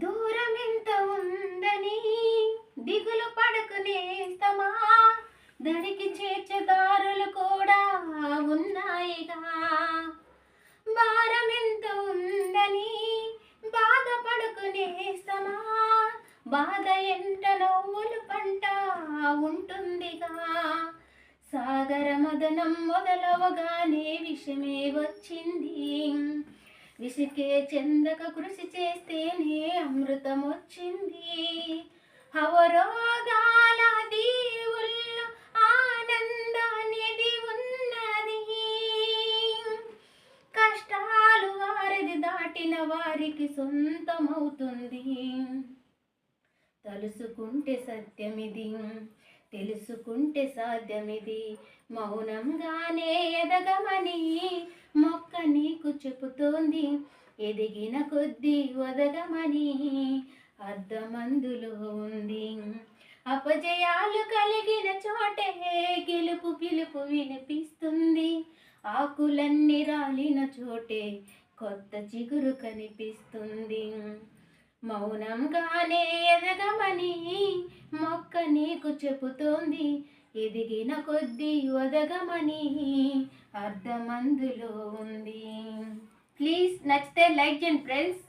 దూరం ఎంత ఉందని దిగులు పడకు నేస్తమా, దరికి చేర్చే దారులు కూడా ఉన్నాయిగా. భారం ఎంత ఉందని బాధపడకు నేస్తమా, బాధ ఎంట నవ్వులు పంట ఉంటుందిగా. సాగర మదనం మొదలవగానే విషమే వచ్చింది, విసికే చెందక కృషి చేస్తేనే అమృతం వచ్చింది. అవరోధాల దీవుల్లో ఆనందానిది ఉన్నది, కష్టాలు వారిది దాటిన వారికి సొంతమవుతుంది. తలుసుకుంటే సత్యమిది, తెలుసుకుంటే సాధ్యమిది, మౌనంగానే ఎదగమని మొక్క నీకు చెబుతోంది. ఎదిగిన కొద్దీ ఒదగమని అర్థమందులో ఉంది. అపజయాలు కలిగిన చోటే గెలుపు పిలుపు వినిపిస్తుంది, ఆకులన్నీ రాలిన చోటే కొత్త చిగురు కనిపిస్తుంది. మౌనంగానే ఎదగమని మొక్క నీకు చెబుతోంది, ఎదిగిన కొద్దీ ఒదగమని అర్థమందులో ఉంది. ప్లీజ్ నచ్చితే లైక్ చేయండి ఫ్రెండ్స్.